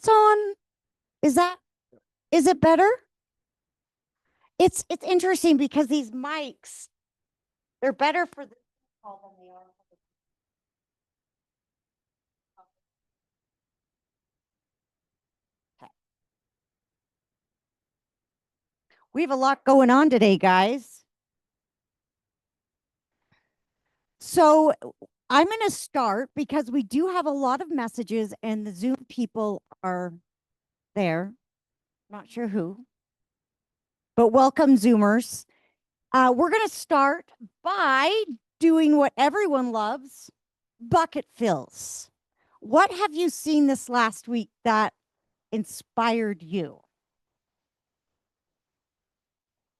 headsets on? Is that is it better? It's interesting because these mics, they're better for the call than they are. Okay. We have a lot going on today, guys. So I'm going to start because we do have a lot of messages and the Zoom people are there. Not sure who, but welcome, Zoomers. We're going to start by doing what everyone loves, bucket fills. What have you seen this last week that inspired you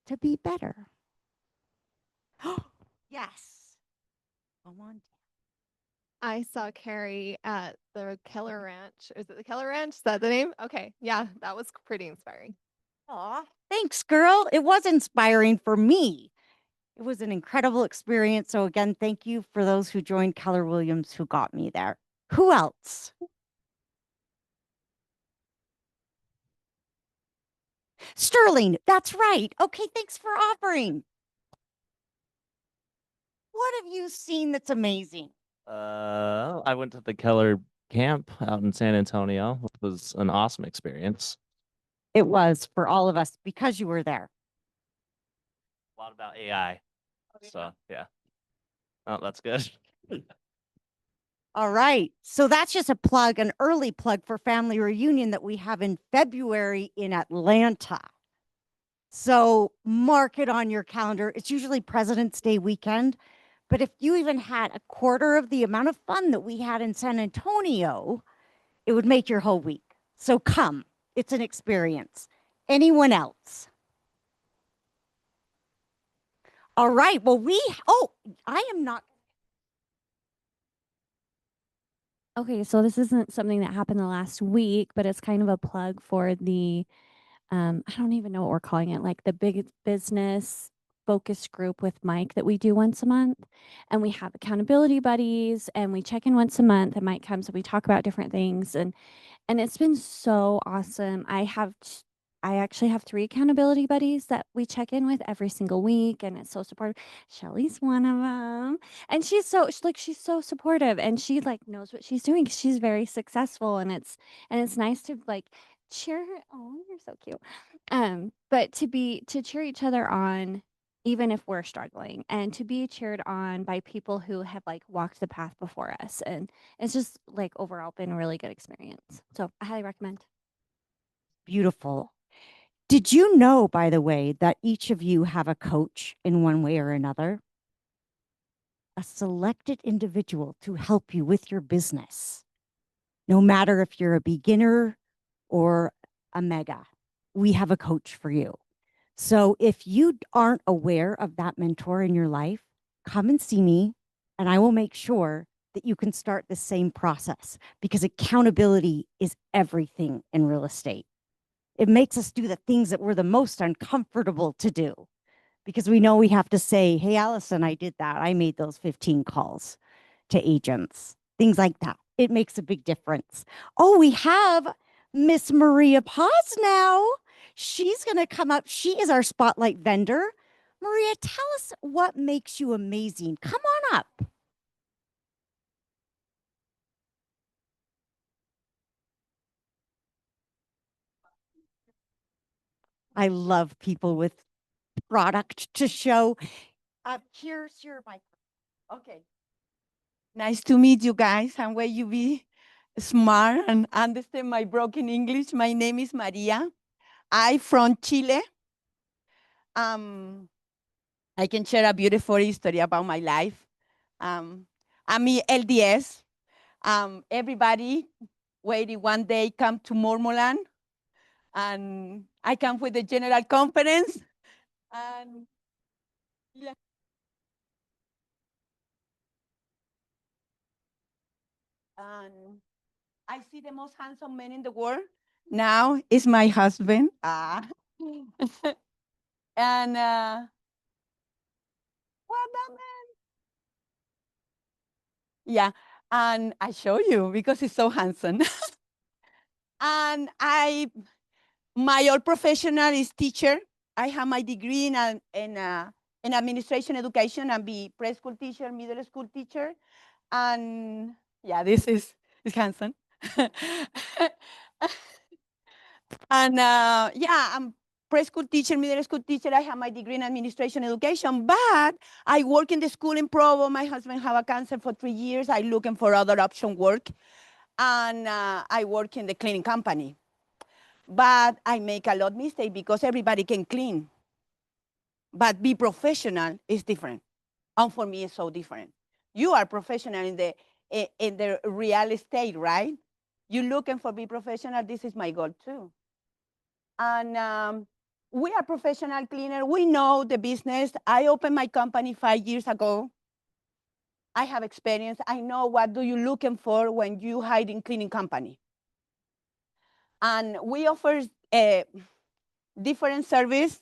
to be better? Yes. Go on. I saw Carrie at the Keller Ranch. Is it the Keller Ranch? Is that the name? Okay. Yeah, that was pretty inspiring. Aw, thanks, girl. It was inspiring for me. It was an incredible experience. So, again, thank you for those who joined Keller Williams who got me there. Who else? Sterling. That's right. Okay, thanks for offering. What have you seen that's amazing? I went to the Keller camp out in San Antonio, which was an awesome experience. It was for all of us because you were there. A lot about AI. So yeah. Oh, that's good. All right. So that's just a plug, an early plug for family reunion that we have in February in Atlanta. So mark it on your calendar. It's usually President's Day weekend. But if you even had a quarter of the amount of fun that we had in San Antonio, it would make your whole week. So come, it's an experience. Anyone else? All right. Well, I am not. Okay, so this isn't something that happened the last week, but it's kind of a plug for the I don't even know what we're calling it, like the big business focus group with Mike that we do once a month. And we have accountability buddies and we check in once a month and Mike comes and we talk about different things and it's been so awesome. I actually have 3 accountability buddies that we check in with every single week, and it's so supportive. Shelly's one of them, and she's so supportive, and she like knows what she's doing. She's very successful, and it's nice to like cheer her. Oh, you're so cute. But to cheer each other on, even if we're struggling, and to be cheered on by people who have like walked the path before us, and it's just like overall been a really good experience. So I highly recommend. Beautiful. Did you know, by the way, that each of you have a coach in one way or another? A selected individual to help you with your business, no matter if you're a beginner or a mega. We have a coach for you. So if you aren't aware of that mentor in your life, come and see me, and I will make sure that you can start the same process because accountability is everything in real estate. It makes us do the things that we're the most uncomfortable to do because we know we have to say, hey, Allison, I did that. I made those 15 calls to agents, things like that. It makes a big difference. Oh, we have Miss Maria Paz now. She's going to come up. She is our spotlight vendor. Maria, tell us what makes you amazing. Come on up. I love people with product to show. Here's your mic. Okay. Nice to meet you guys. And where you be smart and understand my broken English. My name is Maria. I from Chile. I can share a beautiful story about my life. I'm LDS. Everybody waiting one day come to Mormoland. And I come with the general conference. And yeah. And I see the most handsome man in the world. Now is my husband. And what that man? Yeah, and I show you because he's so handsome. And my old professional is teacher. I have my degree in administration education and be preschool teacher, middle school teacher. And yeah, this is handsome. And yeah, I'm preschool teacher, middle school teacher. I have my degree in administration education, but I work in the school in Provo. My husband have a cancer for 3 years. I looking for other option work, and I work in the cleaning company. But I make a lot of mistake because everybody can clean, but be professional is different. And for me, it's so different. You are professional in the real estate, right? You looking for be professional. This is my goal too. And we are professional cleaner. We know the business. I opened my company 5 years ago. I have experience. I know what do you looking for when you hire in cleaning company. And we offer different service,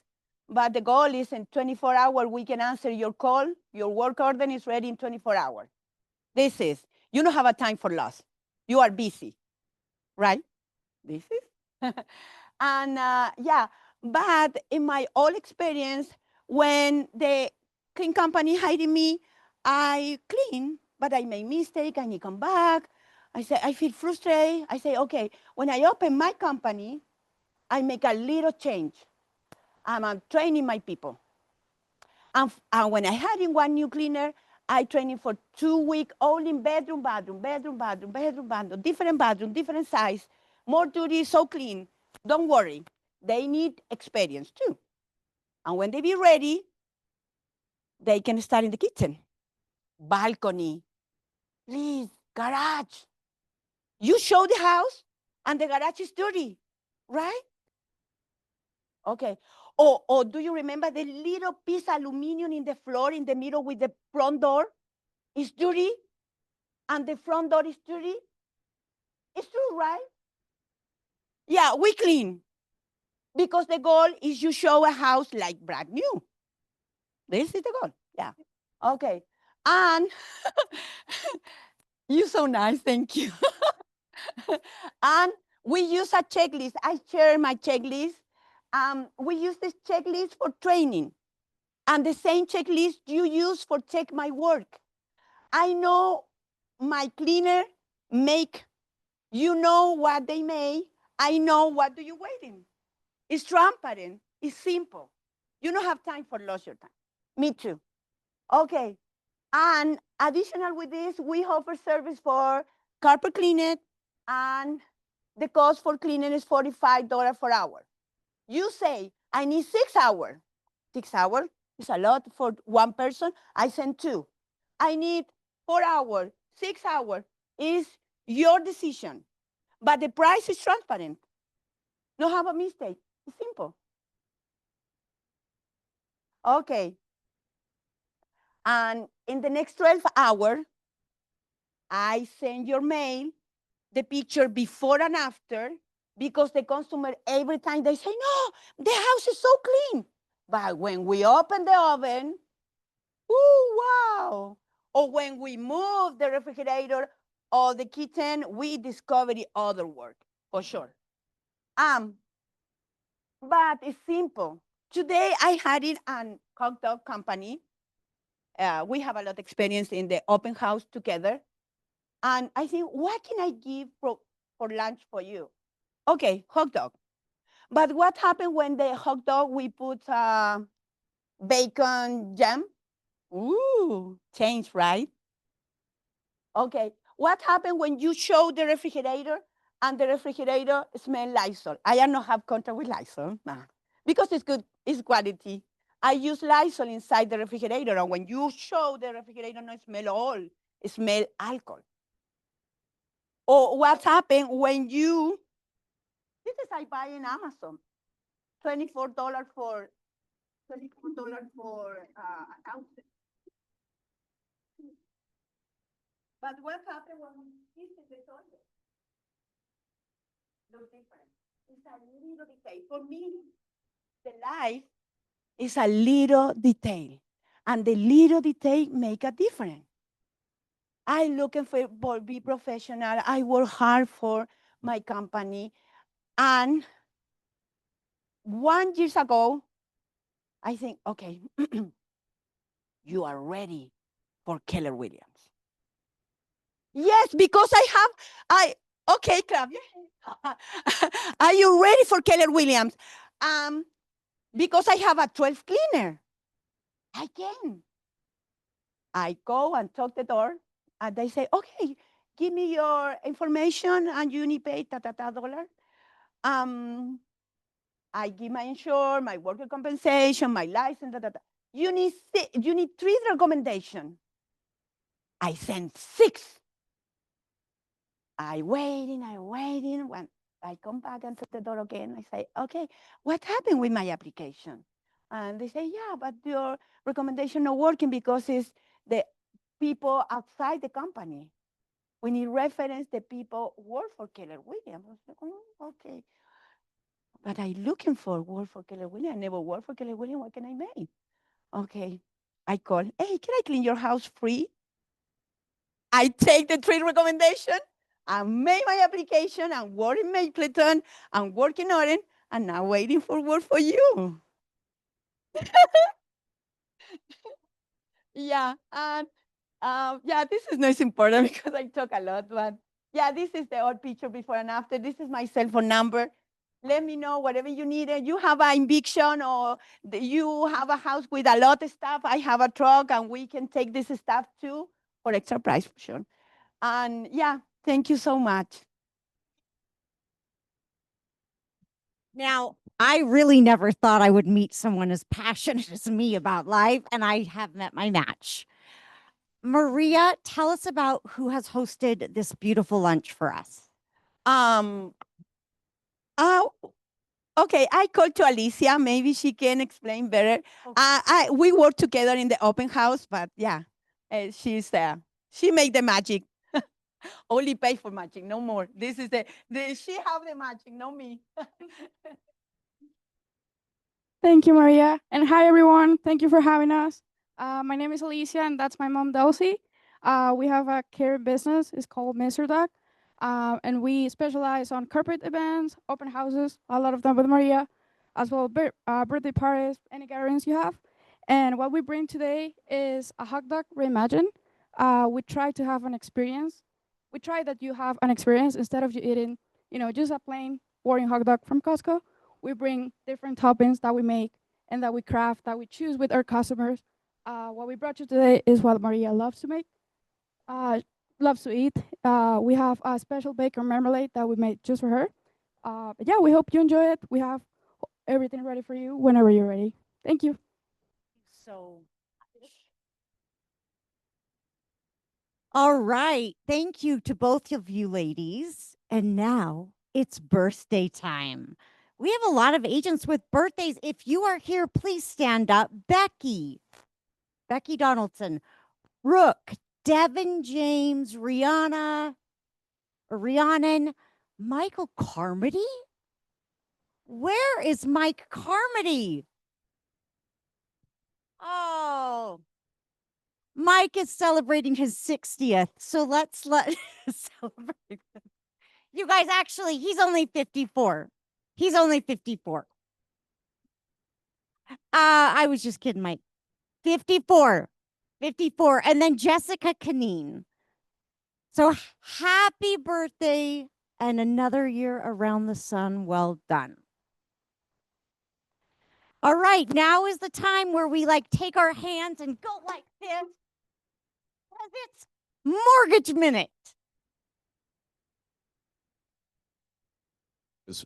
but the goal is in 24 hours, we can answer your call. Your work order is ready in 24 hours. This is, you don't have a time for loss. You are busy, right? This is. And yeah, but in my old experience, when the clean company hired me, I clean, but I make mistake. I need to come back. I say I feel frustrated. I say, okay, when I open my company, I make a little change. I'm training my people. And when I had in one new cleaner, I training for 2 weeks, all in bedroom, different bathroom, different size, more dirty, so clean. Don't worry, they need experience too. And when they be ready, they can start in the kitchen, balcony, please, garage. You show the house, and the garage is dirty, right? Okay. Or do you remember the little piece of aluminum in the floor in the middle with the front door? It's dirty, and the front door is dirty. It's true, right? Yeah, we clean because the goal is you show a house like brand new. This is the goal. Yeah. Okay. And you're so nice. Thank you. And we use a checklist. I share my checklist. We use this checklist for training, and the same checklist you use for check my work. I know my cleaner make, you know what they make. I know what do you waiting. It's transparent. It's simple. You don't have time for lost your time. Me too. Okay. And additional with this, we offer service for carpet cleaning, and the cost for cleaning is $45 per hour. You say, I need 6 hours. 6 hours is a lot for one person. I send 2. I need 4 hours, 6 hours. Is your decision. But the price is transparent. No have a mistake. It's simple. Okay. And in the next 12 hours, I send your mail, the picture before and after, because the customer, every time they say, no, the house is so clean. But when we open the oven, ooh, wow. Or when we move the refrigerator or the kitchen, we discover the other work, for sure. But it's simple. Today I had it an hot dog company. We have a lot of experience in the open house together. And I think, what can I give for lunch for you? Okay, hot dog. But what happened when the hot dog we put bacon jam? Ooh, change, right? Okay, what happened when you show the refrigerator and the refrigerator smell Lysol? I am not have contract with Lysol, nah, because it's good, it's quality. I use Lysol inside the refrigerator, and when you show the refrigerator, no smell all, it smell alcohol. Or what happened when you, this is I buy in Amazon, $24 for $24 for a thousand. But what happened when this is the toilet? Look different. It's a little detail. For me, the life is a little detail, and the little detail make a difference. I looking for be professional. I work hard for my company. And 1 year ago, I think, okay, you are ready for Keller Williams. Yes, because okay, clap. Are you ready for Keller Williams? Because I have a 12 cleaner. I can. I go and talk the door, and they say, okay, give me your information and you need pay $. I give my insurance, my worker compensation, my license, You need 3 recommendations. I sent 6. I waiting. When I come back and to the door again, I say, okay, what happened with my application? And they say, yeah, but your recommendation not working because it's the people outside the company. We need reference the people who work for Keller Williams. I said, oh, okay. But I looking for work for Keller Williams. I never worked for Keller Williams. What can I make? Okay. I call, hey, can I clean your house free? I take the 3 recommendation. I made my application. I'm working Mapleton. I'm working on it. And now waiting for work for you. Yeah. And yeah, this is not important because I talk a lot. But yeah, this is the old picture before and after. This is my cell phone number. Let me know whatever you need. You have an eviction or you have a house with a lot of stuff. I have a truck and we can take this stuff too for extra price for sure. And yeah, thank you so much. Now, I really never thought I would meet someone as passionate as me about life, and I have met my match. Maria, tell us about who has hosted this beautiful lunch for us. Um, uh, okay, I called to Alicia. Maybe she can explain better. We work together in the open house, but yeah, she made the magic. Only pay for magic, no more. This is she have the magic, no me. Thank you, Maria. And hi, everyone. Thank you for having us. My name is Alicia, and that's my mom, Dulcie. We have a care business. It's called Mr. Duck. And we specialize on corporate events, open houses, a lot of them with Maria, as well as birthday parties, any gatherings you have. And what we bring today is a hot dog reimagined. We try to have an experience. We try that you have an experience instead of you eating, just a plain boring hot dog from Costco. We bring different toppings that we make and that we craft, that we choose with our customers. What we brought you today is what Maria loves to make, loves to eat. We have a special bacon marmalade that we made just for her. But yeah, we hope you enjoy it. We have everything ready for you whenever you're ready. Thank you. So, all right. Thank you to both of you ladies. And now it's birthday time. We have a lot of agents with birthdays. If you are here, please stand up. Becky Donaldson, Rook, Devin James, Rhiannon, Michael Carmody. Where is Mike Carmody? Oh, Mike is celebrating his 60th. So let's let celebrate. You guys, actually, he's only 54. He's only 54. I was just kidding, Mike. 54. 54. And then Jessica Canine. So happy birthday and another year around the sun. Well done. All right, now is the time where we take our hands and go like this. Because it's mortgage minute.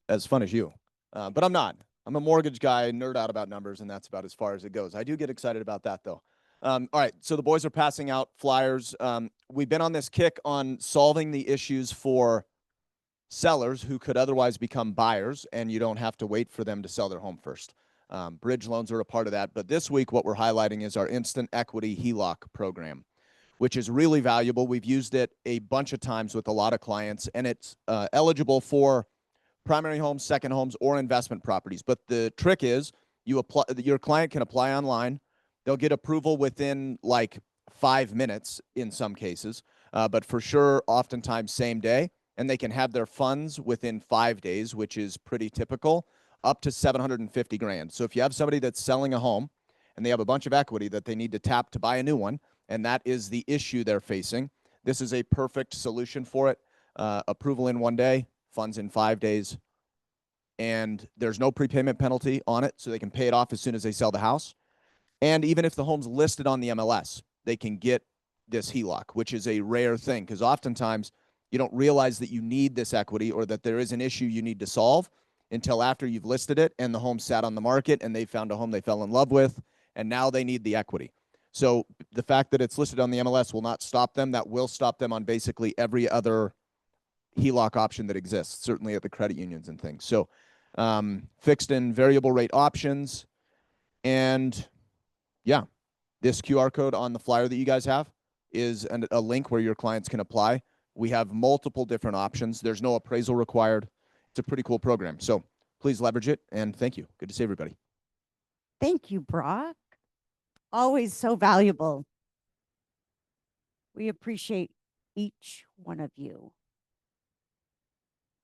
As fun as you, but I'm not. I'm a mortgage guy, nerd out about numbers, and that's about as far as it goes. I do get excited about that, though. All right, so the boys are passing out flyers. We've been on this kick on solving the issues for sellers who could otherwise become buyers, and you don't have to wait for them to sell their home first. Bridge loans are a part of that, but this week what we're highlighting is our instant equity HELOC program, which is really valuable. We've used it a bunch of times with a lot of clients, and it's eligible for primary homes, second homes, or investment properties. But the trick is your client can apply online. They'll get approval within 5 minutes in some cases, but for sure, oftentimes same day. and they can have their funds within 5 days, which is pretty typical, up to 750 grand. So if you have somebody that's selling a home and they have a bunch of equity that they need to tap to buy a new one, and that is the issue they're facing, this is a perfect solution for it. Approval in 1 day, funds in 5 days, and there's no prepayment penalty on it, so they can pay it off as soon as they sell the house. And even if the home's listed on the MLS, they can get this HELOC, which is a rare thing, because oftentimes you don't realize that you need this equity or that there is an issue you need to solve until after you've listed it and the home sat on the market and they found a home they fell in love with, and now they need the equity. So the fact that it's listed on the MLS will not stop them. That will stop them on basically every other HELOC option that exists, certainly at the credit unions and things. So fixed and variable rate options. And yeah, this QR code on the flyer that you guys have is a link where your clients can apply. We have multiple different options. There's no appraisal required. It's a pretty cool program. So please leverage it. And thank you. Good to see everybody. Thank you, Brock. Always so valuable. We appreciate each one of you.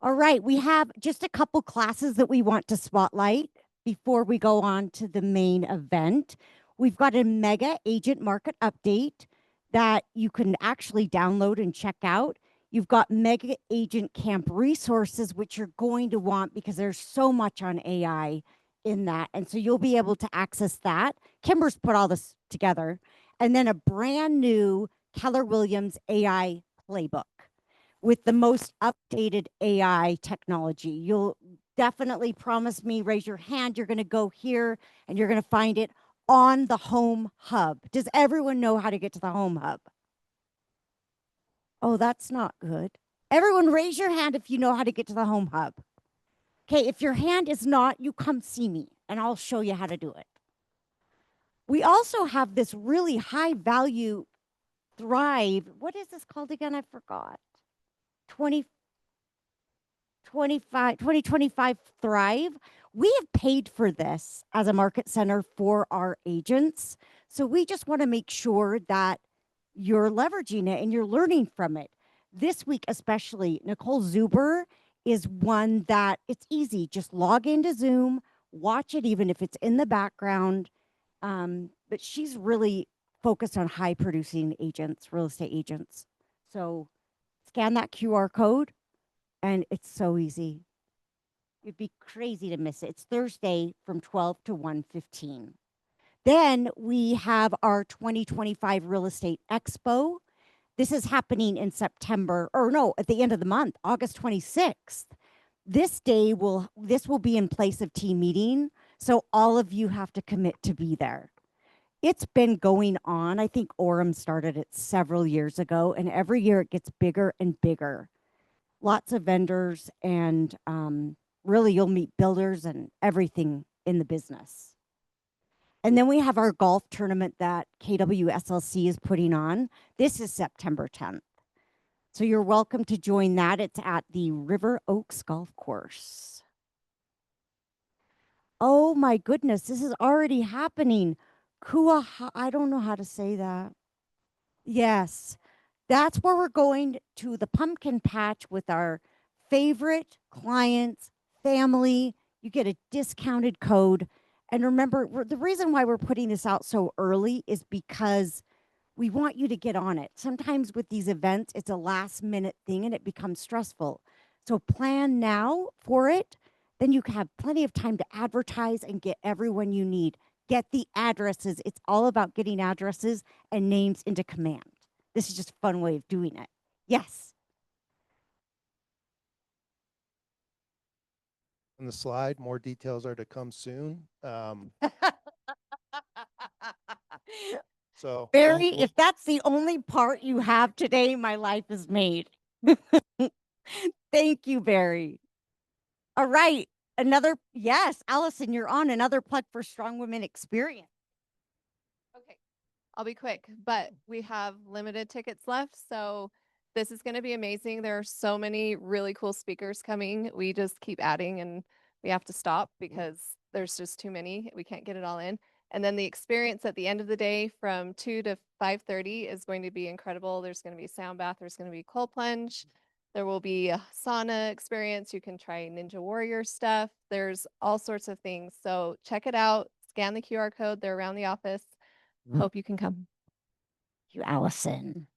All right, we have just a couple classes that we want to spotlight before we go on to the main event. We've got a mega agent market update that you can actually download and check out. You've got mega agent camp resources, which you're going to want because there's so much on AI in that. And so you'll be able to access that. Kimber's put all this together. And then a brand new Keller Williams AI playbook with the most updated AI technology. You'll definitely promise me, raise your hand, you're going to go here and you're going to find it on the Home Hub. Does everyone know how to get to the Home Hub? Oh, that's not good. Everyone raise your hand if you know how to get to the Home Hub. Okay, if your hand is not, you come see me and I'll show you how to do it. We also have this really high value Thrive. What is this called again? I forgot. 2025 Thrive. We have paid for this as a market center for our agents. So we just want to make sure that you're leveraging it and you're learning from it. This week, especially, Nicole Zuber is one that it's easy. Just log into Zoom, watch it, even if it's in the background. But she's really focused on high producing agents, real estate agents. So scan that QR code and it's so easy. It'd be crazy to miss it. It's Thursday from 12 to 1:15. Then we have our 2025 Real Estate Expo. This is happening in September, or no, at the end of the month, August 26th. This will be in place of team meeting. So all of you have to commit to be there. It's been going on. I think Orem started it several years ago, and every year it gets bigger and bigger. Lots of vendors, and really you'll meet builders and everything in the business. And then we have our golf tournament that KWSLC is putting on. This is September 10th. So you're welcome to join that. It's at the River Oaks Golf Course. Oh my goodness, this is already happening. I don't know how to say that. Yes, that's where we're going to the pumpkin patch with our favorite clients, family. You get a discounted code. And remember, the reason why we're putting this out so early is because we want you to get on it. Sometimes with these events, it's a last minute thing and it becomes stressful. So plan now for it. Then you have plenty of time to advertise and get everyone you need. Get the addresses. It's all about getting addresses and names into command. This is just a fun way of doing it. Yes. On the slide, more details are to come soon. So Barry, if that's the only part you have today, my life is made. Thank you, Barry. All right. Yes, Allison, you're on another plug for Strong Women Experience. Okay, I'll be quick, but we have limited tickets left. So this is going to be amazing. There are so many really cool speakers coming. We just keep adding and we have to stop because there's just too many. We can't get it all in. And then the experience at the end of the day from 2 to 5:30 is going to be incredible. There's going to be a sound bath. There's going to be cold plunge. There will be a sauna experience. You can try Ninja Warrior stuff. There's all sorts of things. So check it out. Scan the QR code. They're around the office. Hope you can come. You, Allison.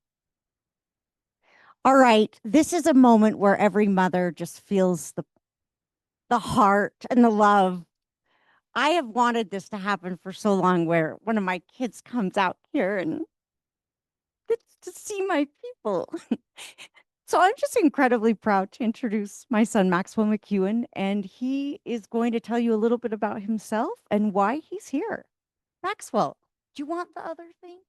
All right. This is a moment where every mother just feels the heart and the love. I have wanted this to happen for so long where one of my kids comes out here and gets to see my people. So I'm just incredibly proud to introduce my son, Maxwell McEwen, and he is going to tell you a little bit about himself and why he's here. Maxwell, do you want the other thing?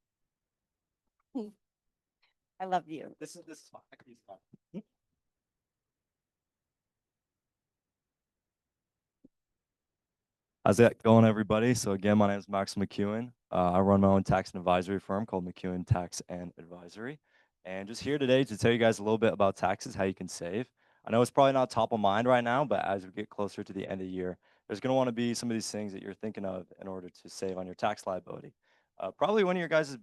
I love you. This is fine. I can use fine. How's it going, everybody? So again, my name is Max McEwen. I run my own tax and advisory firm called McEwen Tax and Advisory. And just here today to tell you guys a little bit about taxes, how you can save. I know it's probably not top of mind right now, but as we get closer to the end of the year, there's going to want to be some of these things that you're thinking of in order to save on your tax liability. Probably one of your guys'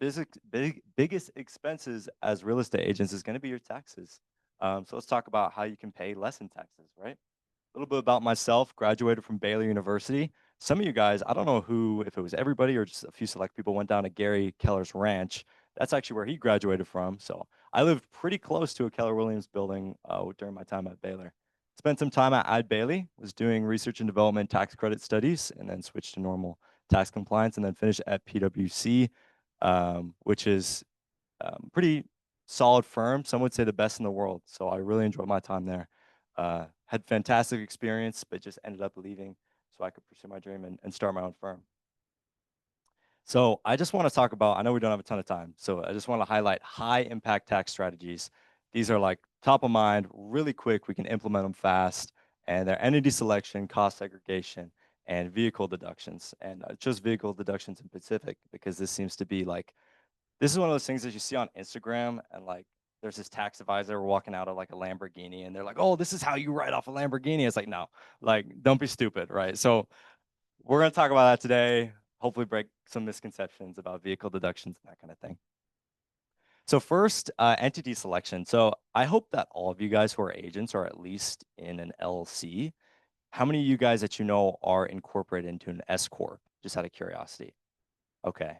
biggest expenses as real estate agents is going to be your taxes. So let's talk about how you can pay less in taxes, right? A little bit about myself, graduated from Baylor University. Some of you guys, I don't know who, if it was everybody or just a few select people, went down to Gary Keller's ranch. That's actually where he graduated from. So I lived pretty close to a Keller Williams building during my time at Baylor. Spent some time at Bailey, was doing research and development tax credit studies, and then switched to normal tax compliance, and then finished at PwC, which is pretty solid firm. Some would say the best in the world. So I really enjoyed my time there. Had fantastic experience, but just ended up leaving so I could pursue my dream and start my own firm. So I just want to talk about, I know we don't have a ton of time, so I just want to highlight high impact tax strategies. These are like top of mind, really quick, we can implement them fast, and they're entity selection, cost segregation, and vehicle deductions. And just vehicle deductions in specific, because this seems to be like, this is one of those things that you see on Instagram, and like there's this tax advisor walking out of like a Lamborghini, and they're like, oh, this is how you write off a Lamborghini. It's like, no, like, don't be stupid, right? So we're going to talk about that today, hopefully break some misconceptions about vehicle deductions and that kind of thing. So first, entity selection. So I hope that all of you guys who are agents are at least in an LLC. How many of you guys that you know are incorporated into an S Corp? Just out of curiosity. Okay.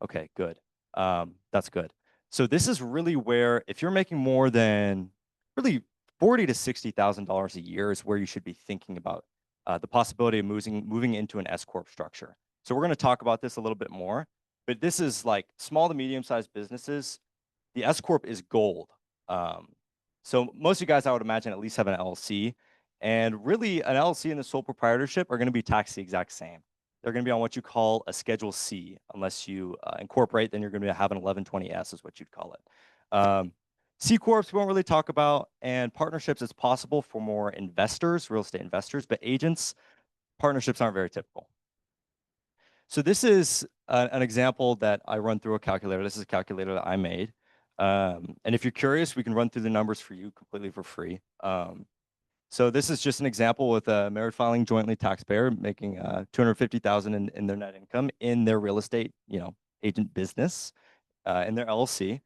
Okay, good. That's good. So this is really where, if you're making more than really $40,000 to $60,000 a year, is where you should be thinking about the possibility of moving into an S corp structure. So we're going to talk about this a little bit more, but this is like small to medium-sized businesses. The S corp is gold. So most of you guys, I would imagine, at least have an LLC, and really an LLC and the sole proprietorship are going to be taxed the exact same. They're going to be on what you call a Schedule C. Unless you incorporate, then you're going to have an 1120S is what you'd call it. C Corps, we won't really talk about, and partnerships, it's possible for more investors, real estate investors, but agents, partnerships aren't very typical. So this is an example that I run through a calculator. This is a calculator that I made. And if you're curious, we can run through the numbers for you completely for free. So this is just an example with a married filing jointly taxpayer making $250,000 in their net income in their real estate, agent business, in their LLC.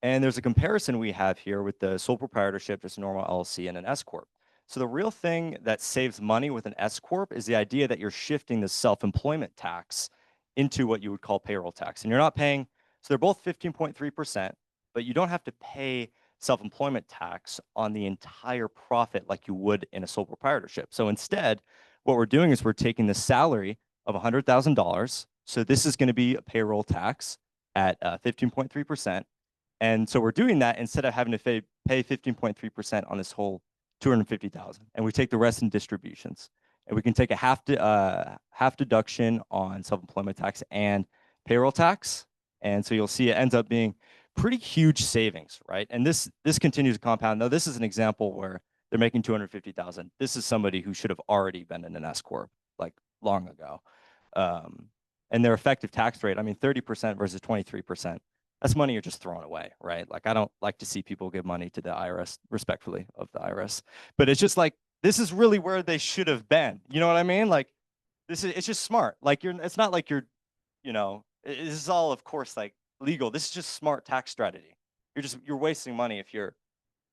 And there's a comparison we have here with the sole proprietorship, just a normal LLC, and an S corp. So the real thing that saves money with an S corp is the idea that you're shifting the self-employment tax into what you would call payroll tax, and you're not paying. So they're both 15.3%, but you don't have to pay self-employment tax on the entire profit like you would in a sole proprietorship. So instead, what we're doing is we're taking the salary of $100,000. So this is going to be a payroll tax at 15.3%. And so we're doing that instead of having to pay 15.3% on this whole 250,000. And we take the rest in distributions. And we can take a half deduction on self-employment tax and payroll tax. And so you'll see it ends up being pretty huge savings, right? And this continues to compound. Now, this is an example where they're making 250,000. This is somebody who should have already been in an S corp like long ago. And their effective tax rate, I mean, 30% versus 23%. That's money you're just throwing away, right? Like, I don't like to see people give money to the IRS, respectfully of the IRS, but it's just like, this is really where they should have been. You know what I mean? Like, it's just smart. Like, it's not like this is all, of course, like legal. This is just smart tax strategy. You're wasting money if you're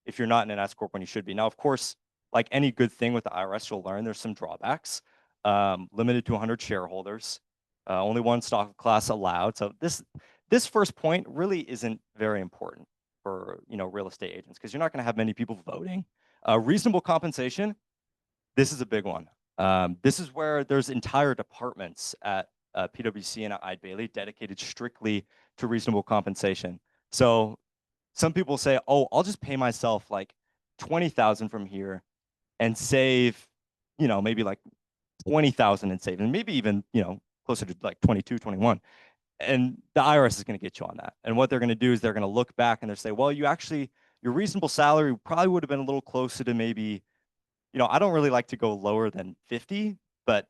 if you're not in an S corp when you should be. Now, of course, like any good thing with the IRS, you'll learn there's some drawbacks. Limited to 100 shareholders, only one stock class allowed. So this first point really isn't very important for real estate agents because you're not going to have many people voting. Reasonable compensation. This is a big one. This is where there's entire departments at PwC and at Eide Bailly dedicated strictly to reasonable compensation. So some people say, oh, I'll just pay myself like 20,000 from here and save, maybe like 20,000 in savings, maybe even, closer to like 22, 21. And the IRS is going to get you on that. And what they're going to do is they're going to look back and they'll say, well, your reasonable salary probably would have been a little closer to maybe, I don't really like to go lower than 50, but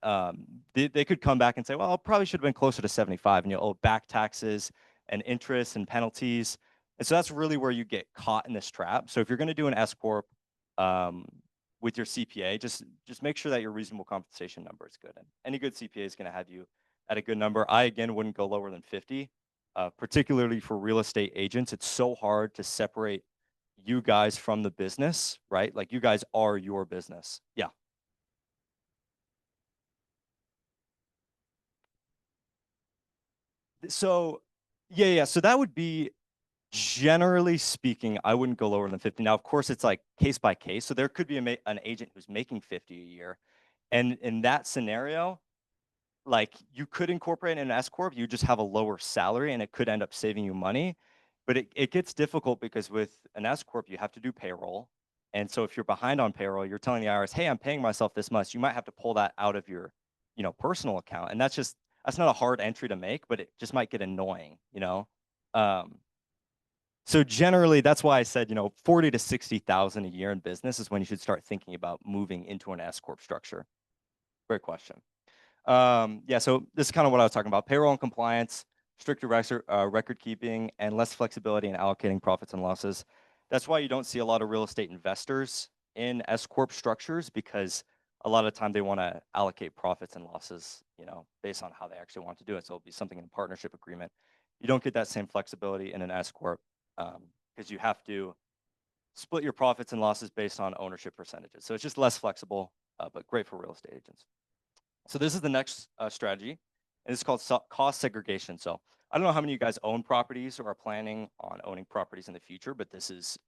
they could come back and say, well, it probably should have been closer to 75, and you'll owe back taxes and interest and penalties. And so that's really where you get caught in this trap. So if you're going to do an S corp with your CPA, just make sure that your reasonable compensation number is good. And any good CPA is going to have you at a good number. I again wouldn't go lower than 50, particularly for real estate agents. It's so hard to separate you guys from the business, right? Like you guys are your business. Yeah. So yeah. So that would be, generally speaking, I wouldn't go lower than 50. Now, of course, it's like case by case. So there could be an agent who's making 50 a year. And in that scenario, like you could incorporate an S corp, you just have a lower salary and it could end up saving you money. But it gets difficult because with an S corp, you have to do payroll. And so if you're behind on payroll, you're telling the IRS, hey, I'm paying myself this much. You might have to pull that out of your, personal account. And that's not a hard entry to make, but it just might get annoying, So generally, that's why I said, 40 to 60,000 a year in business is when you should start thinking about moving into an S corp structure. Great question. Yeah, so this is kind of what I was talking about. Payroll and compliance, stricter record keeping, and less flexibility in allocating profits and losses. That's why you don't see a lot of real estate investors in S corp structures, because a lot of the time they want to allocate profits and losses, based on how they actually want to do it. So it'll be something in a partnership agreement. You don't get that same flexibility in an S corp because you have to split your profits and losses based on ownership percentages. So it's just less flexible, but great for real estate agents. So this is the next strategy, and it's called cost segregation. So I don't know how many of you guys own properties or are planning on owning properties in the future, but this is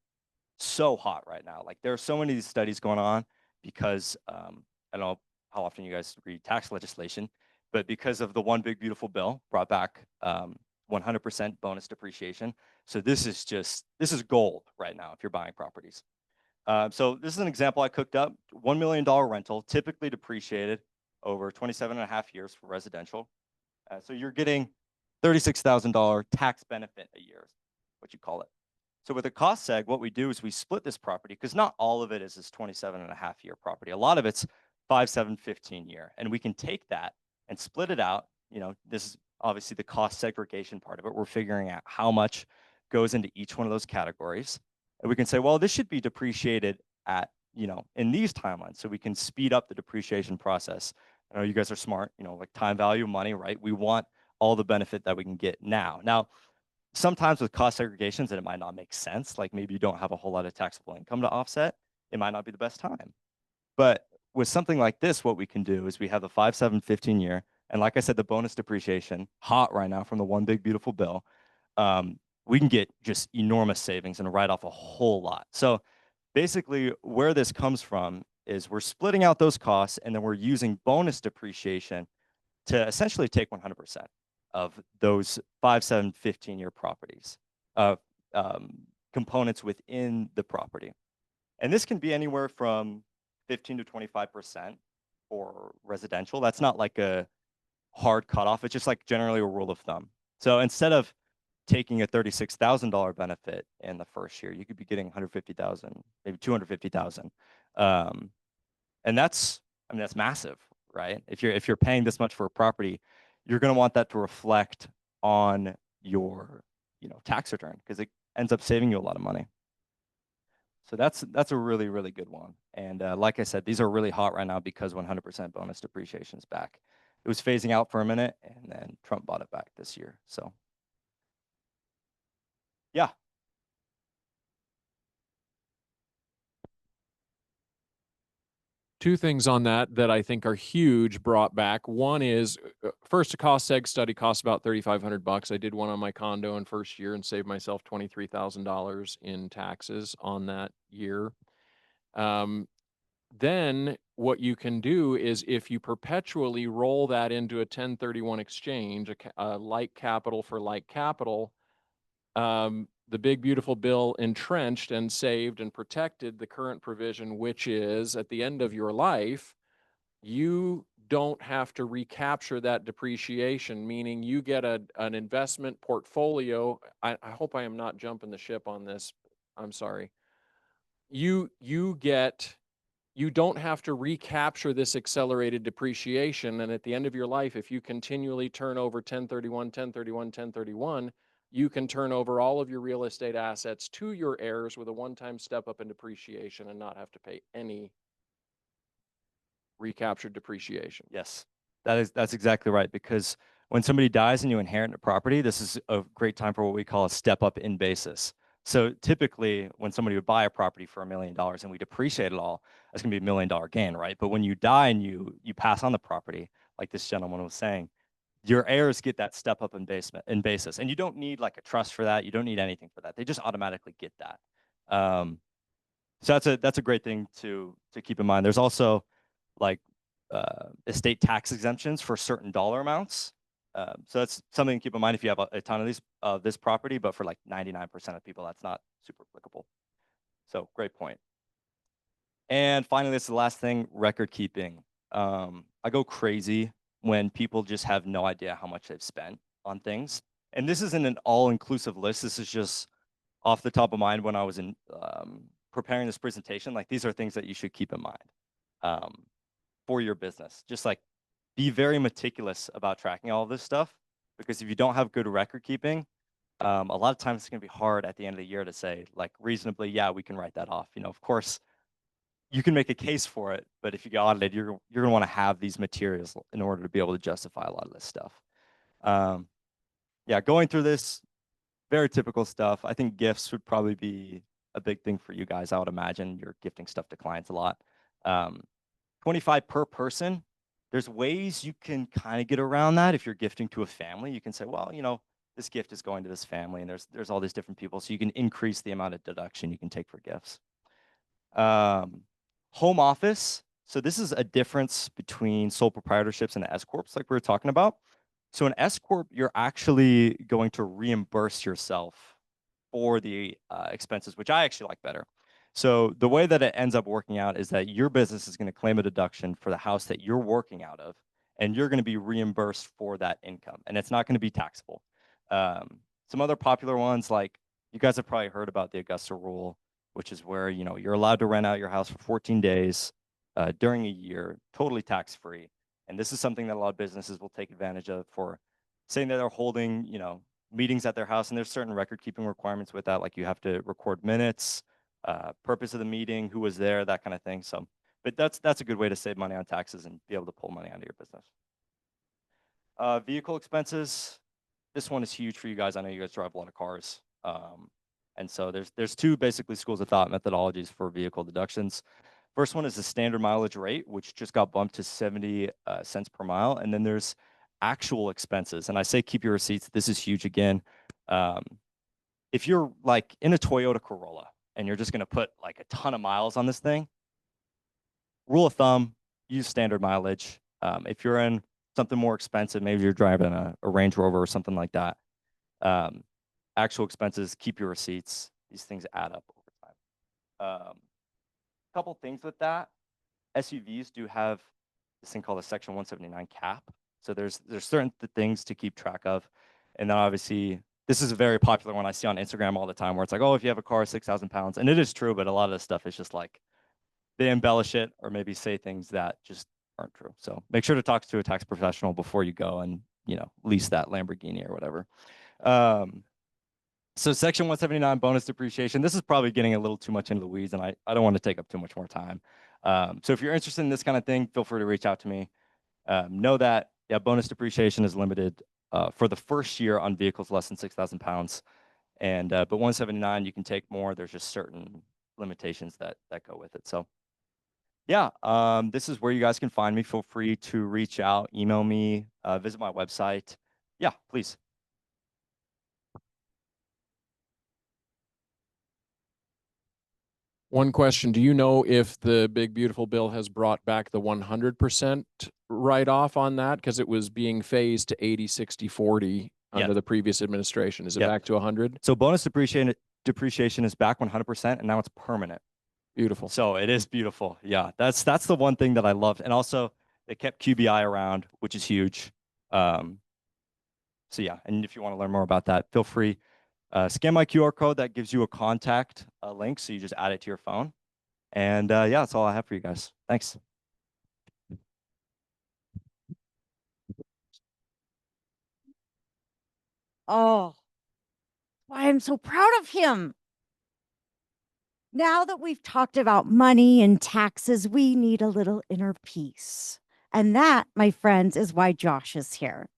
so hot right now. Like there are so many of these studies going on because I don't know how often you guys read tax legislation, but because of the One Big Beautiful Bill brought back 100% bonus depreciation. So this is gold right now if you're buying properties. So this is an example I cooked up. $1 million rental, typically depreciated over 27 and a half years for residential. So you're getting $36,000 tax benefit a year, what you call it. So with a cost seg, what we do is we split this property because not all of it is this 27 and a half year property. A lot of it's 5, 7, 15 year. And we can take that and split it out. This is obviously the cost segregation part of it. We're figuring out how much goes into each one of those categories. And we can say, well, this should be depreciated at, in these timelines. So we can speed up the depreciation process. I know you guys are smart, like time value of money, right? We want all the benefit that we can get now. Now, sometimes with cost segregations, and it might not make sense. Like maybe you don't have a whole lot of taxable income to offset. It might not be the best time. But with something like this, what we can do is we have the 5, 7, 15 year. And like I said, the bonus depreciation, hot right now from the One Big Beautiful Bill. We can get just enormous savings and write off a whole lot. So basically where this comes from is we're splitting out those costs and then we're using bonus depreciation to essentially take 100% of those 5, 7, 15-year properties, components within the property. And this can be anywhere from 15 to 25% for residential. That's not like a hard cutoff. It's just like generally a rule of thumb. So instead of taking a $36,000 benefit in the first year, you could be getting 150,000, maybe 250,000. And that's massive, right? If you're paying this much for a property, you're going to want that to reflect on your, tax return because it ends up saving you a lot of money. So that's a really, really good one. And like I said, these are really hot right now because 100% bonus depreciation is back. It was phasing out for a minute and then Trump bought it back this year. So yeah. two things on that I think are huge brought back. One is first, a cost seg study costs about $3,500. I did one on my condo in first year and saved myself $23,000 in taxes on that year. Then what you can do is if you perpetually roll that into a 1031 exchange, a like capital for like capital, the big beautiful bill entrenched and saved and protected the current provision, which is at the end of your life, you don't have to recapture that depreciation, meaning you get an investment portfolio. I hope I am not jumping the ship on this. I'm sorry. You don't have to recapture this accelerated depreciation. And at the end of your life, if you continually turn over 1031, 1031, 1031, you can turn over all of your real estate assets to your heirs with a one-time step up in depreciation and not have to pay any recaptured depreciation. Yes, that's exactly right. Because when somebody dies and you inherit a property, this is a great time for what we call a step up in basis. So typically, when somebody would buy a property for $1 million and we depreciate it all, that's going to be $1 million gain, right? But when you die and you pass on the property, like this gentleman was saying, your heirs get that step up in basis, and you don't need like a trust for that. You don't need anything for that. They just automatically get that. So that's a great thing to keep in mind. There's also like estate tax exemptions for certain dollar amounts. So that's something to keep in mind if you have a ton of these this property, but for like 99% of people, that's not super applicable. So great point. And finally, this is the last thing, record keeping. I go crazy when people just have no idea how much they've spent on things. And this isn't an all-inclusive list. This is just off the top of mind when I was in preparing this presentation. Like, these are things that you should keep in mind for your business. Just like be very meticulous about tracking all of this stuff, because if you don't have good record keeping, a lot of times it's going to be hard at the end of the year to say, like, reasonably, yeah, we can write that off. You know, of course, you can make a case for it, but if you get audited, you're going to want to have these materials in order to be able to justify a lot of this stuff. Yeah, going through this, very typical stuff. I think gifts would probably be a big thing for you guys. I would imagine you're gifting stuff to clients a lot. 25 per person. There's ways you can kind of get around that. If you're gifting to a family, you can say, well, you know, this gift is going to this family, and there's all these different people, so you can increase the amount of deduction you can take for gifts. Home office. So this is a difference between sole proprietorships and S corps, like we were talking about. So an S corp, you're actually going to reimburse yourself for the expenses, which I actually like better. So the way that it ends up working out is that your business is going to claim a deduction for the house that you're working out of, and you're going to be reimbursed for that income, and it's not going to be taxable. Some other popular ones, like you guys have probably heard about the Augusta rule, which is where, you know, you're allowed to rent out your house for 14 days during a year, totally tax-free. And this is something that a lot of businesses will take advantage of for saying that they're holding, you know, meetings at their house, and there's certain record-keeping requirements with that, like you have to record minutes, purpose of the meeting, who was there, that kind of thing. So, but that's a good way to save money on taxes and be able to pull money out of your business. Vehicle expenses. This one is huge for you guys. I know you guys drive a lot of cars. And so there's two basically schools of thought methodologies for vehicle deductions. First one is the standard mileage rate, which just got bumped to 70 cents per mile. And then there's actual expenses. And I say keep your receipts. This is huge again. If you're like in a Toyota Corolla and you're just going to put like a ton of miles on this thing, rule of thumb, use standard mileage. If you're in something more expensive, maybe you're driving a Range Rover or something like that, actual expenses, keep your receipts. These things add up over time. Couple things with that. SUVs do have this thing called a Section 179 cap. So there's certain things to keep track of. And then obviously, this is a very popular one I see on Instagram all the time, where it's like, oh, if you have a car 6,000 pounds, and it is true, but a lot of this stuff is just like, they embellish it or maybe say things that just aren't true. So make sure to talk to a tax professional before you go and, you know, lease that Lamborghini or whatever. So Section 179 bonus depreciation, this is probably getting a little too much into the weeds, and I don't want to take up too much more time. So if you're interested in this kind of thing, feel free to reach out to me. Know that, yeah, bonus depreciation is limited for the first year on vehicles less than 6,000 pounds. And but 179, you can take more. There's just certain limitations that go with it. So yeah, this is where you guys can find me. Feel free to reach out, email me, visit my website. Yeah, please. One question, do you know if the big beautiful bill has brought back the 100% write-off on that? Because it was being phased to 80, 60, 40 under Yeah. the previous administration. Is it Yeah. back to 100? So bonus depreciation is back 100%, and now it's permanent. Beautiful. So it is beautiful. Yeah, that's the one thing that I loved. And also they kept QBI around, which is huge. So yeah, and if you want to learn more about that, feel free. Scan my QR code that gives you a contact link. So you just add it to your phone. And yeah, that's all I have for you guys. Thanks. Oh, why I'm so proud of him. Now that we've talked about money and taxes, we need a little inner peace. And that, my friends, is why Josh is here.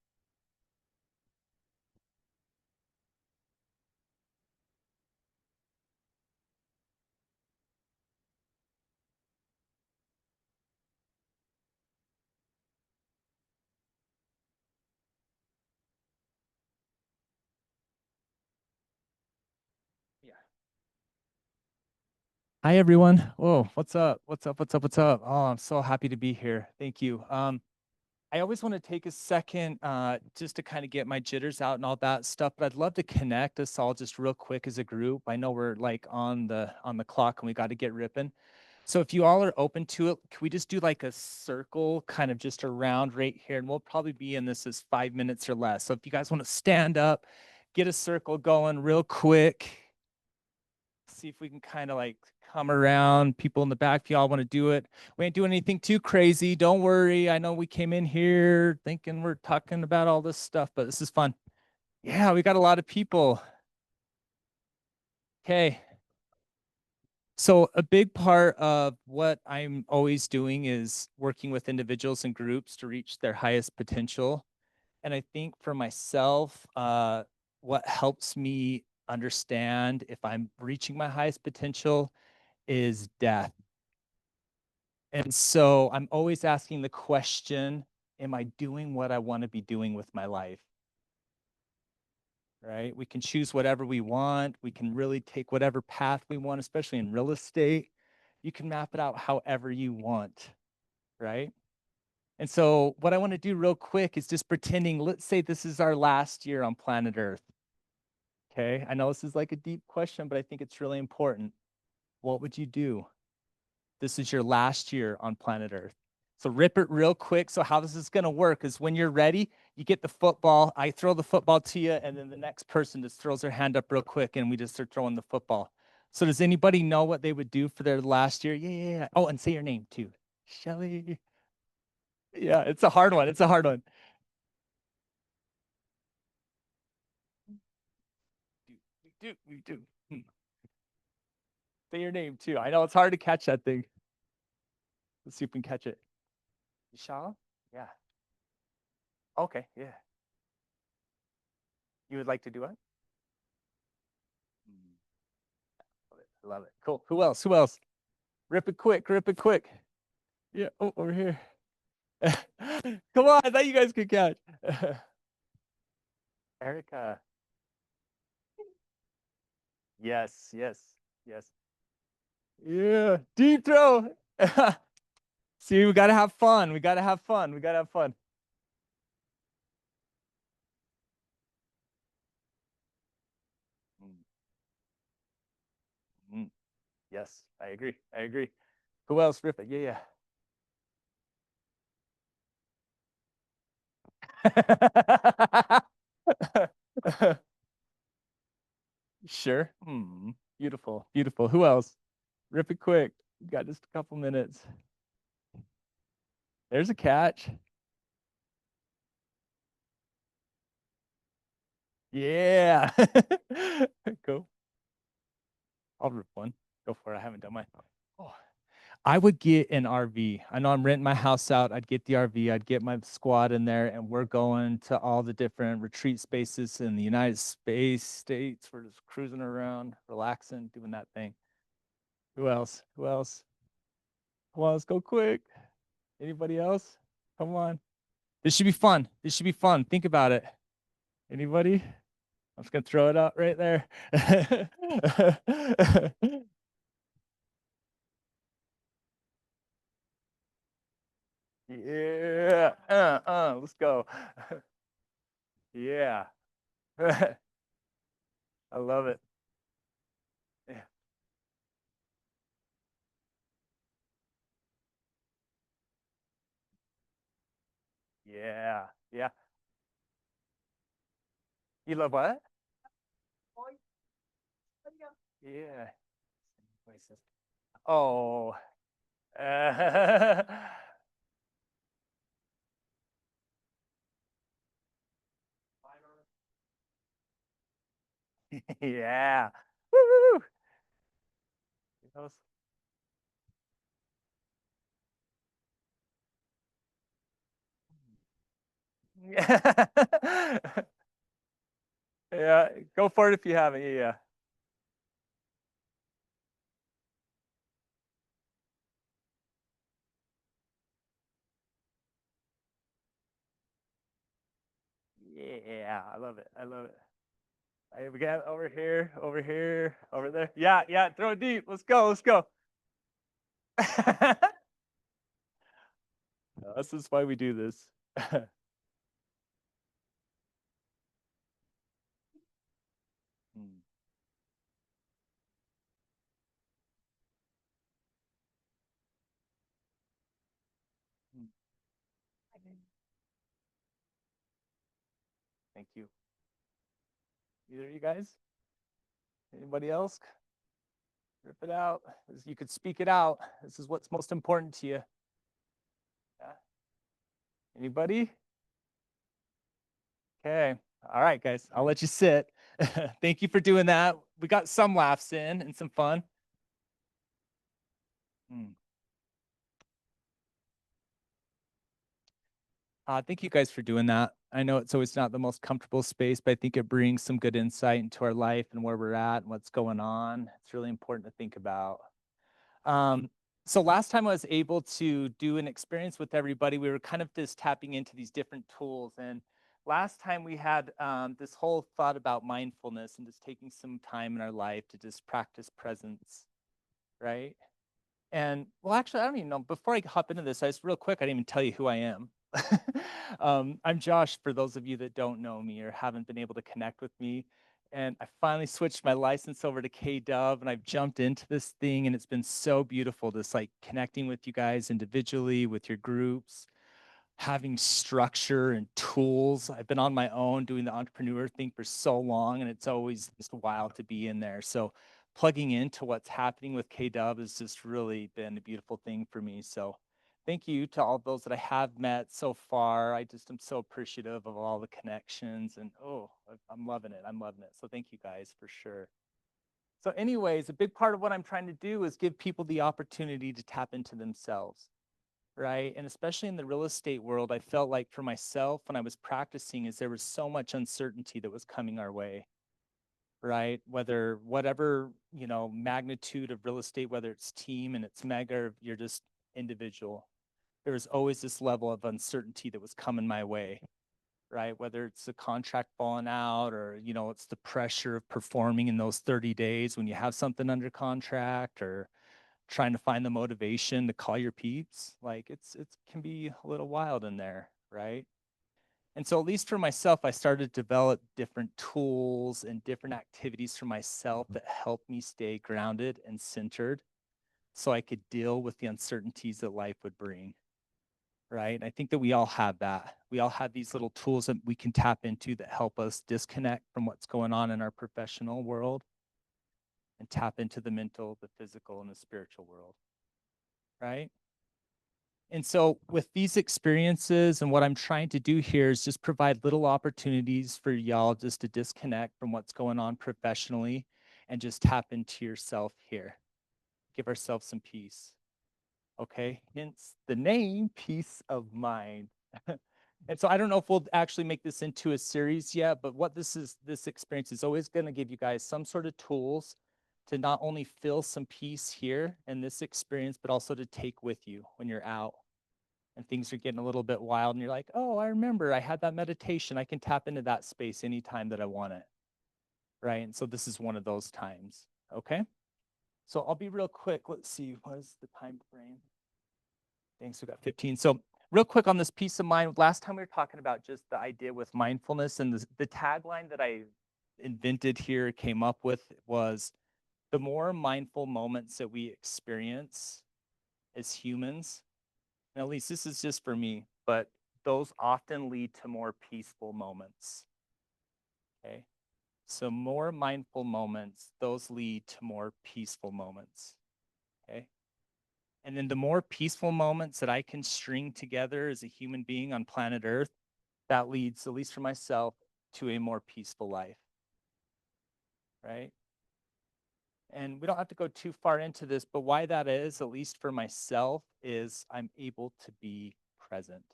Hi everyone. Whoa, what's up? What's up? What's up? What's up? Oh, I'm so happy to be here. Thank you. I always want to take a second just to kind of get my jitters out and all that stuff, but I'd love to connect us all just real quick as a group. I know we're like on the clock and we got to get ripping. So if you all are open to it, can we just do like a circle kind of just around right here? And we'll probably be in this as 5 minutes or less. So if you guys want to stand up, get a circle going real quick. See if we can kind of like come around. People in the back, if y'all want to do it. We ain't doing anything too crazy. Don't worry. I know we came in here thinking we're talking about all this stuff, but this is fun. Yeah, we got a lot of people. Okay. So a big part of what I'm always doing is working with individuals and groups to reach their highest potential. And I think for myself, what helps me understand if I'm reaching my highest potential is death. And so I'm always asking the question, am I doing what I want to be doing with my life? Right? We can choose whatever we want. We can really take whatever path we want, especially in real estate. You can map it out however you want, right? And so what I want to do real quick is just pretending, let's say this is our last year on planet Earth. Okay, I know this is like a deep question, but I think it's really important. What would you do? This is your last year on planet Earth. So rip it real quick. So how this is going to work is when you're ready, you get the football. I throw the football to you, and then the next person just throws their hand up real quick, and we just start throwing the football. So does anybody know what they would do for their last year? Yeah. Oh, and say your name too. Shelly. Yeah, it's a hard one. It's a hard one. We do. Say your name too. I know it's hard to catch that thing. Let's see if we can catch it. Michelle? Yeah. Okay, yeah. You would like to do it? Love it. Cool. Who else? Who else? Rip it quick. Rip it quick. Yeah. Oh, over here. Come on. I thought you guys could catch. Erica. Yes. Yes. Yes. Yeah. Deep throw. See, we got to have fun. We got to have fun. We got to have fun. Mm. Yes. I agree. I agree. Who else? Rip it. Yeah. Yeah. Sure. Beautiful. Beautiful. Who else? Rip it quick. You got just a couple minutes. There's a catch. Yeah. Go. I'll rip one. Go for it. I haven't done mine. Oh. I would get an RV. I know I'm renting my house out. I'd get the RV. I'd get my squad in there, and we're going to all the different retreat spaces in the United States. We're just cruising around, relaxing, doing that thing. Who else? Who else? Come on, let's go quick. Anybody else? Come on. This should be fun. This should be fun. Think about it. Anybody? I'm just gonna throw it out right there. Yeah. Let's go. Yeah. I love it. Yeah. Yeah. Yeah. You love what? Yeah. Oh. Yeah. Woo! That yeah. Yeah, go for it if you haven't. Yeah. Yeah, I love it. I love it. We got over here, over there. Yeah, yeah, throw it deep. Let's go, let's go. This is why we do this. Hmm. Hmm. Thank you. Either of you guys? Anybody else? Rip it out. You could speak it out. This is what's most important to you. Yeah. Anybody? Okay. All right, guys. I'll let you sit. Thank you for doing that. We got some laughs in and some fun. Hmm. Thank you guys for doing that. I know it's always not the most comfortable space, but I think it brings some good insight into our life and where we're at and what's going on. It's really important to think about. Um, so last time I was able to do an experience with everybody, we were kind of just tapping into these different tools. And last time we had this whole thought about mindfulness and just taking some time in our life to just practice presence, right? And well, actually, I don't even know. Before I hop into this, I just real quick, I didn't even tell you who I am. I'm Josh, for those of you that don't know me or haven't been able to connect with me. And I finally switched my license over to KW and I've jumped into this thing and it's been so beautiful, just like connecting with you guys individually, with your groups, having structure and tools. I've been on my own doing the entrepreneur thing for so long, and it's always just wild to be in there. So plugging into what's happening with KW has just really been a beautiful thing for me. So thank you to all those that I have met so far. I just am so appreciative of all the connections and I'm loving it. I'm loving it. So thank you guys for sure. So anyways, a big part of what I'm trying to do is give people the opportunity to tap into themselves, right? And especially in the real estate world, I felt like for myself when I was practicing is there was so much uncertainty that was coming our way, right? Whether whatever, magnitude of real estate, whether it's team and it's mega, or you're just individual, there was always this level of uncertainty that was coming my way, right? Whether it's the contract falling out or, it's the pressure of performing in those 30 days when you have something under contract, or trying to find the motivation to call your peeps. Like it can be a little wild in there, right? And so at least for myself, I started to develop different tools and different activities for myself that helped me stay grounded and centered so I could deal with the uncertainties that life would bring, right? And I think that we all have that. We all have these little tools that we can tap into that help us disconnect from what's going on in our professional world and tap into the mental, the physical, and the spiritual world, right? And so with these experiences and what I'm trying to do here is just provide little opportunities for y'all just to disconnect from what's going on professionally and just tap into yourself here. Give ourselves some peace. Okay, hence the name, Peace of Mind. And so I don't know if we'll actually make this into a series yet, but what this experience is always going to give you guys some sort of tools to not only feel some peace here in this experience, but also to take with you when you're out and things are getting a little bit wild and you're like, oh, I remember I had that meditation. I can tap into that space anytime that I want it. Right. And so this is one of those times. Okay. So I'll be real quick. Let's see, what is the time frame? Thanks, we got 15. So real quick on this peace of mind, last time we were talking about just the idea with mindfulness, and the tagline that I invented here, came up with, was the more mindful moments that we experience as humans, and at least this is just for me, but those often lead to more peaceful moments. Okay. So more mindful moments, those lead to more peaceful moments. Okay. And then the more peaceful moments that I can string together as a human being on planet Earth, that leads, at least for myself, to a more peaceful life. Right. And we don't have to go too far into this, but why that is, at least for myself, is I'm able to be present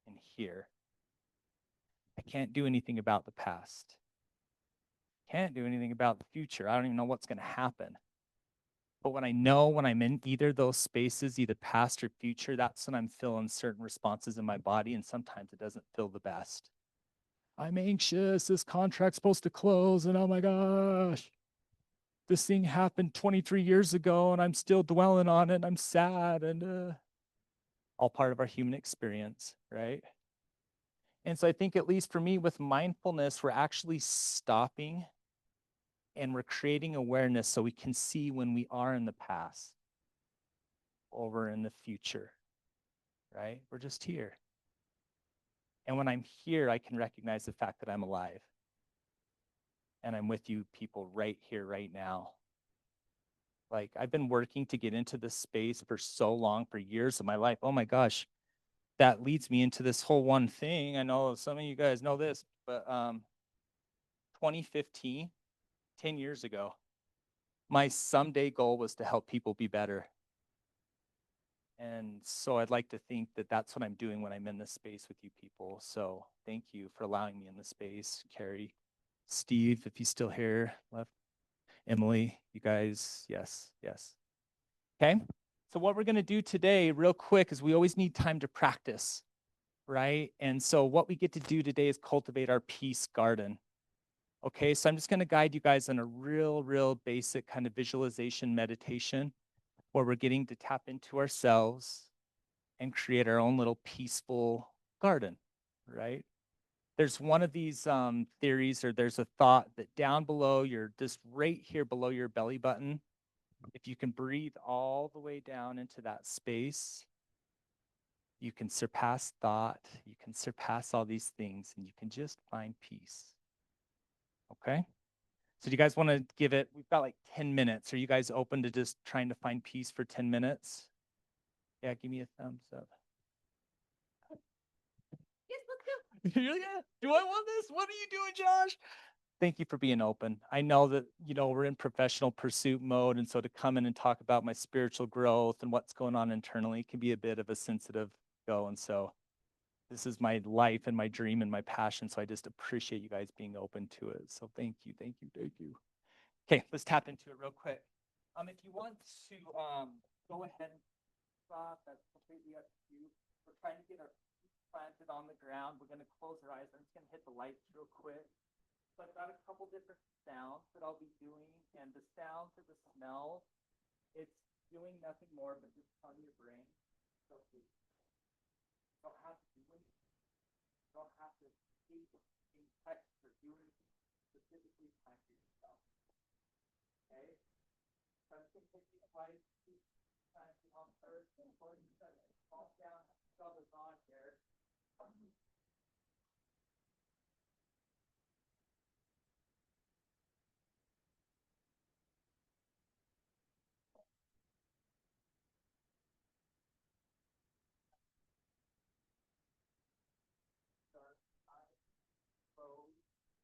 and here. I can't do anything about the past. Can't do anything about the future. I don't even know what's going to happen. But when I know when I'm in either of those spaces, either past or future, that's when I'm feeling certain responses in my body, and sometimes it doesn't feel the best. I'm anxious. This contract's supposed to close, and oh my gosh, this thing happened 23 years ago, and I'm still dwelling on it, and I'm sad, and all part of our human experience, right? And so I think, at least for me, with mindfulness, we're actually stopping and we're creating awareness so we can see when we are in the past or we're in the future, right? We're just here. And when I'm here, I can recognize the fact that I'm alive. And I'm with you people right here, right now. Like, I've been working to get into this space for so long, for years of my life. Oh my gosh, that leads me into this whole one thing. I know some of you guys know this, but 2015, 10 years ago, my someday goal was to help people be better. And so I'd like to think that that's what I'm doing when I'm in this space with you people. So thank you for allowing me in this space. Carrie, Steve, if he's still here, left, Emily, you guys, yes, yes. Okay, so what we're gonna do today real quick is we always need time to practice, right? And so what we get to do today is cultivate our peace garden. Okay, so I'm just gonna guide you guys on a real basic kind of visualization meditation where we're getting to tap into ourselves and create our own little peaceful garden, right? There's one of these theories, or there's a thought that down below just right here below your belly button, if you can breathe all the way down into that space, you can surpass thought, you can surpass all these things, and you can just find peace. Okay? So do you guys want to give it, we've got like 10 minutes. Are you guys open to just trying to find peace for 10 minutes? Yeah, give me a thumbs up. Yes, let's go. Yeah, do I want this? What are you doing, Josh? Thank you for being open. I know that, we're in professional pursuit mode. And so to come in and talk about my spiritual growth and what's going on internally can be a bit of a sensitive go. And so this is my life and my dream and my passion. So I just appreciate you guys being open to it. So thank you, thank you, thank you. Okay, let's tap into it real quick. If you want to go ahead and stop, that's completely up to you. We're trying to get our feet planted on the ground. We're going to close our eyes. I'm just going to hit the lights real quick. So I've got a couple different sounds that I'll be doing, and the sounds or the smells, it's doing nothing more but just telling your brain. So you don't have to do anything. You don't have to speak in text or do anything specifically time for yourself. Okay? So I'm going to take these lights, on earth, and fall down, shove us on here.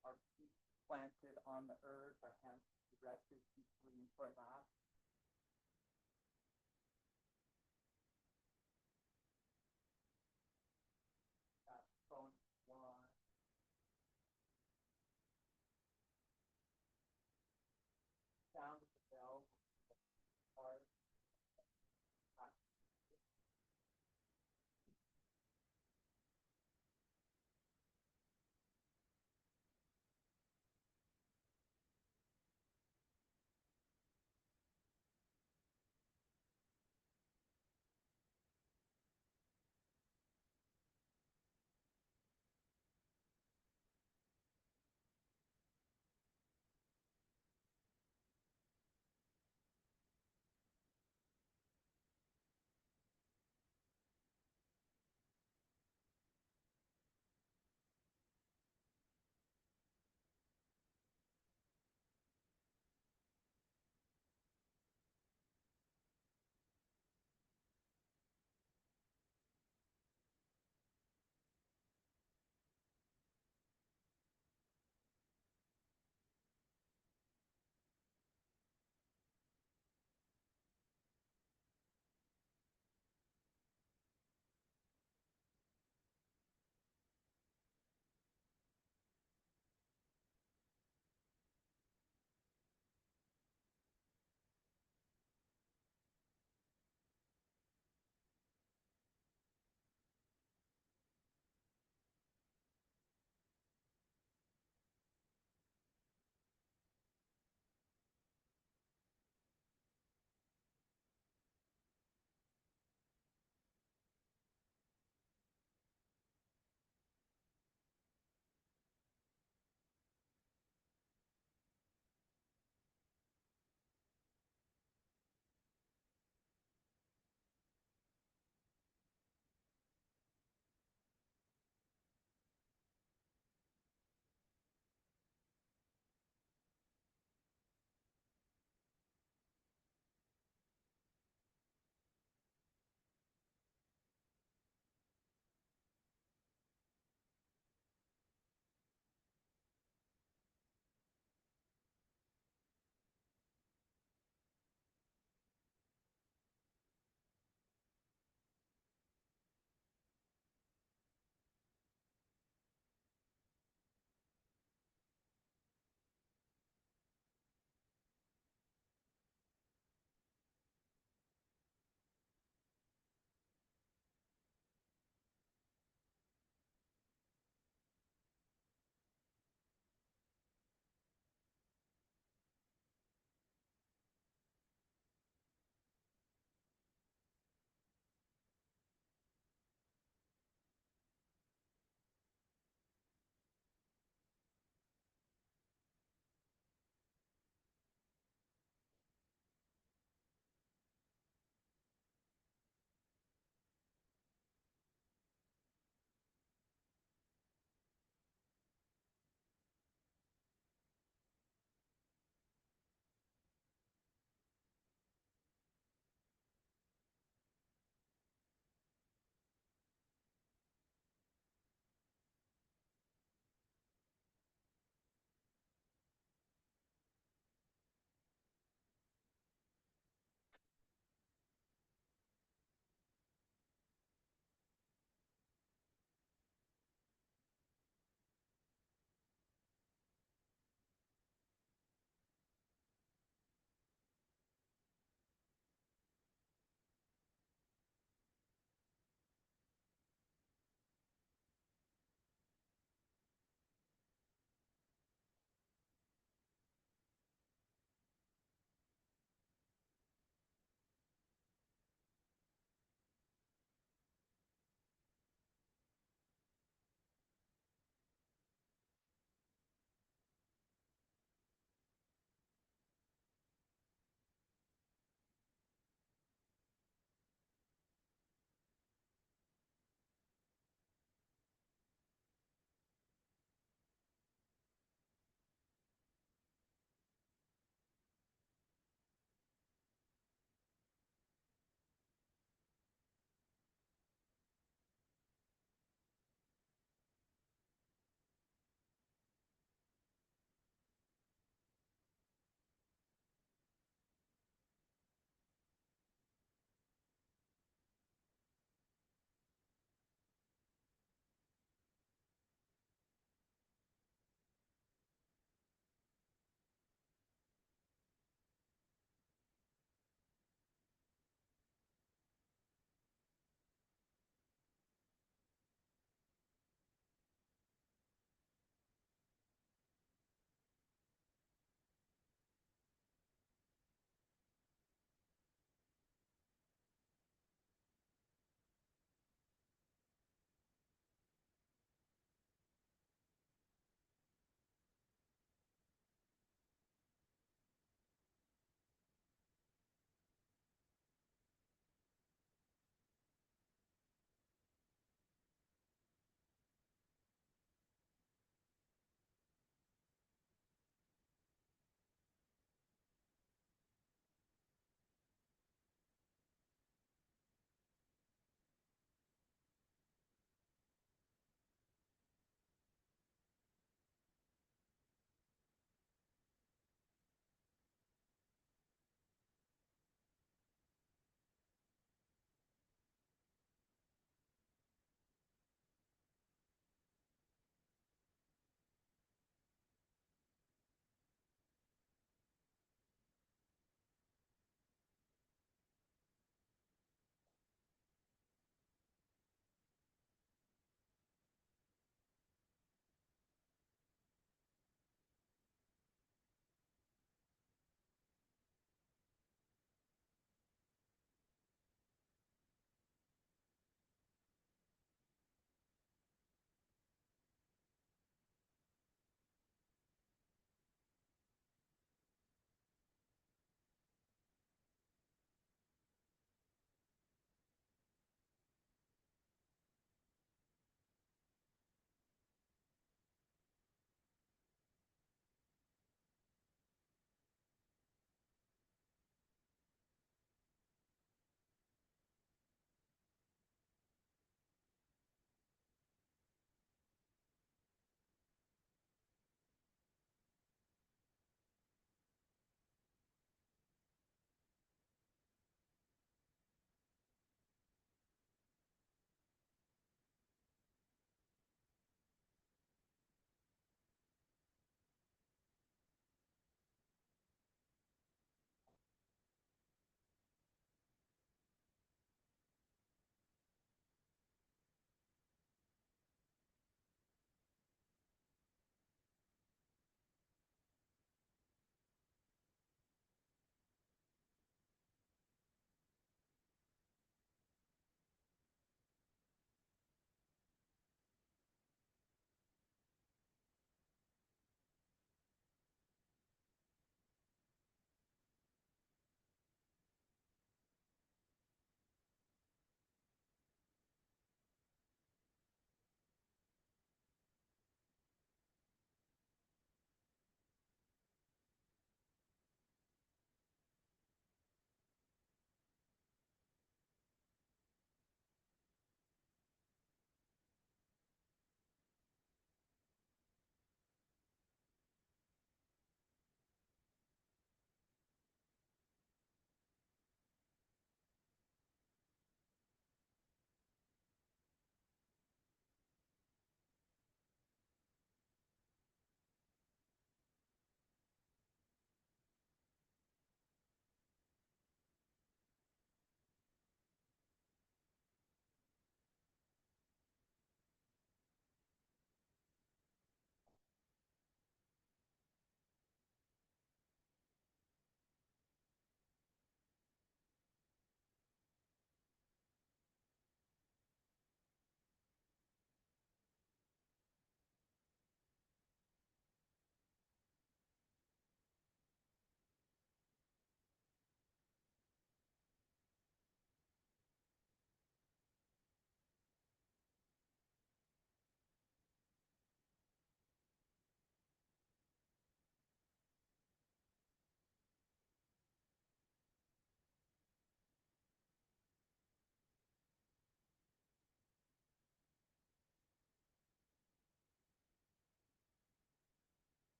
Our feet planted on the earth, our hands directed deeply into our lap. That's phone one. Sound of the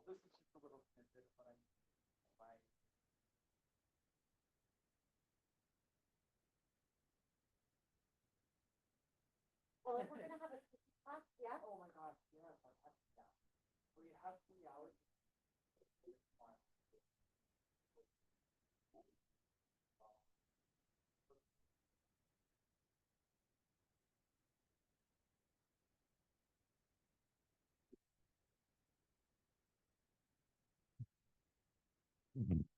Well, this is just a little snippet, but I my Well, if we're gonna have a class, yeah. oh my gosh, yes, yeah. We have 3 hours. Mhm.